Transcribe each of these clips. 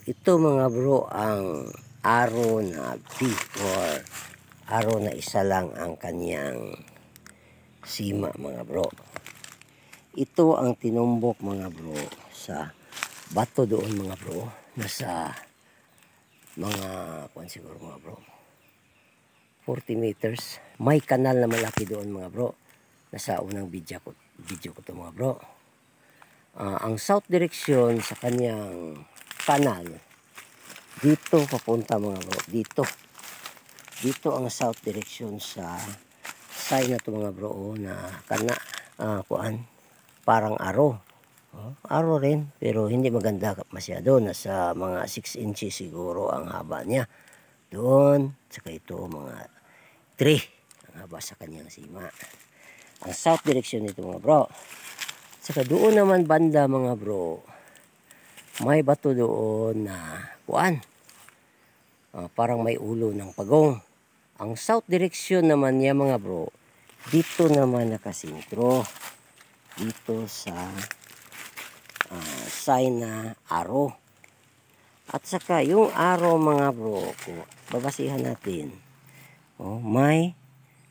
ito mga bro ang araw na B or araw na isa lang ang kanyang sima mga bro. Ito ang tinumbok mga bro sa bato doon mga bro. Nasa mga siguro mga bro 40 meters. May kanal na malaki doon mga bro. Nasa unang video ko to mga bro. Ang south direction sa kanyang kanal dito papunta mga bro, dito ang south direction sa side na to mga bro na parang aro rin pero hindi maganda masyado, nasa mga 6 inches siguro ang haba niya doon, saka ito mga 3 ang haba sa kanyang sima. Ang south direction nito mga bro. Saka doon naman banda mga bro, may bato doon na parang may ulo ng pagong. Ang south direction naman niya mga bro, dito naman nakasintro dito sa sign na arrow. At saka yung arrow mga bro, babasihan natin, may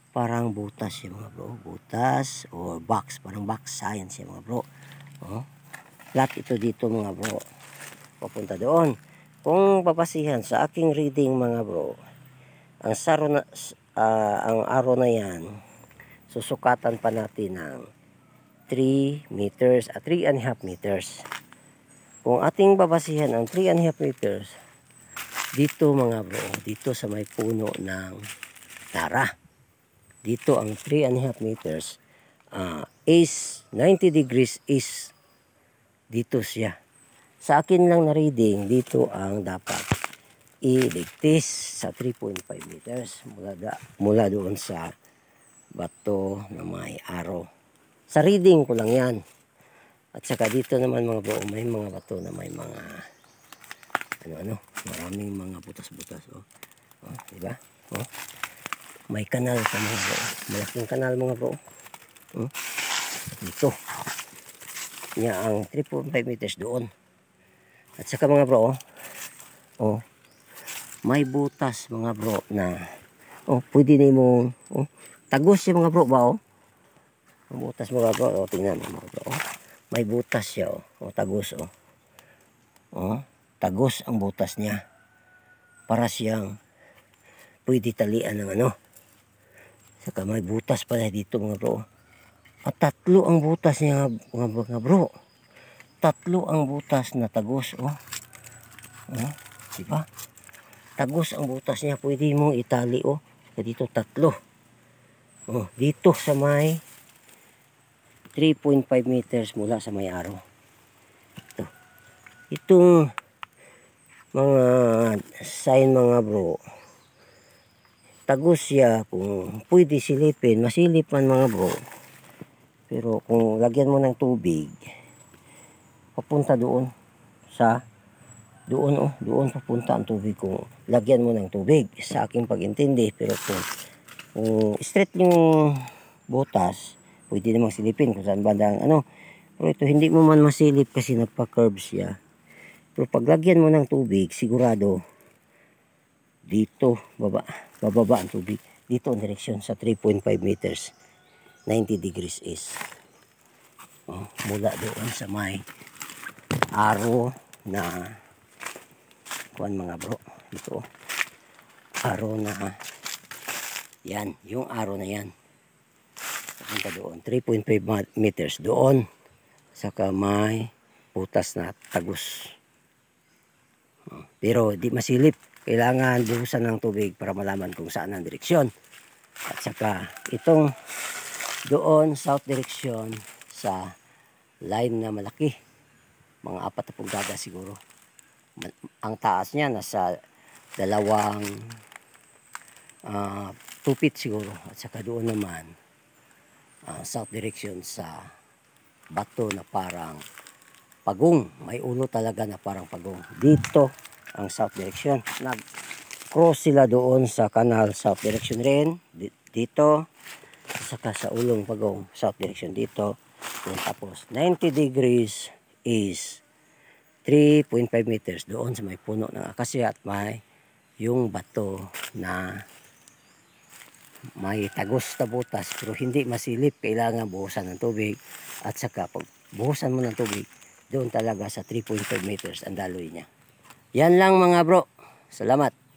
parang butas siya mga bro, butas or box, parang box sign siya mga bro. Flat ito dito mga bro, papunta doon. Kung babasihan sa aking reading mga bro, ang arrow na yan susukatan pa natin ng 3 meters at 3.5 meters. Kung ating babasihan ang 3.5 meters dito mga bro, dito sa may puno ng tara, dito ang 3.5 meters is 90 degrees east, dito siya. Sa akin lang na reading, dito ang dapat iligtis sa 3.5 meters mula doon sa bato na may arrow. Sa reading ko lang yan. At saka dito naman mga bro, may mga bato na may mga maraming mga butas-butas. Diba? May kanal sa mga bro. Malaking kanal mga bro. Dito. Yan ang 3.5 meters doon. At saka mga bro, may butas mga bro na pwede na mo tagos siya mga bro ba ang butas mga bro, tingnan mo mga bro, may butas siya tagos tagos ang butas niya, para siyang pwede talian ng saka may butas pala dito mga bro. At tatlo ang butas niya mga bro, tatlo ang butas na tagos diba? Tagos ang butas niya, pwede mong itali dito tatlo. Dito sa may 3.5 meters mula sa may araw. Itong mga sign mga bro, tagos siya. Kung pwede silipin, masilip man mga bro. Pero kung lagyan mo ng tubig, papunta doon sa doon papunta ang tubig kung lagyan mo ng tubig, sa aking pag-intindi. Pero kung straight yung butas, pwede namang silipin kung saan banda pero ito hindi mo man masilip kasi nagpa-curve siya. Pero pag lagyan mo ng tubig, sigurado dito bababa ang tubig dito ang direksyon sa 3.5 meters 90 degrees east. Mula doon sa may arrow na mga bro, ito arrow na yan, yung arrow na yan papunta doon 3.5 meters doon, saka may butas na tagos. Pero di masilip, kailangan buhusan ng tubig para malaman kung saan ang direksyon. At saka itong doon south direction sa line na malaki, mga 4 na pulgada siguro. Ang taas niya nasa 2 feet siguro. At saka doon naman south direction sa bato na parang pagong, may ulo talaga na parang pagong. Dito ang south direction, nag-cross sila doon sa kanal, south direction rin dito, at saka sa ulong pagong south direction dito. Tapos 90 degrees is 3.5 meters doon sa may puno ng akasya at may yung bato na may tagos na butas pero hindi masilip. Kailangan buhusan ng tubig at saka pag buhusan mo ng tubig doon talaga sa 3.5 meters ang daloy niya. Yan lang mga bro. Salamat.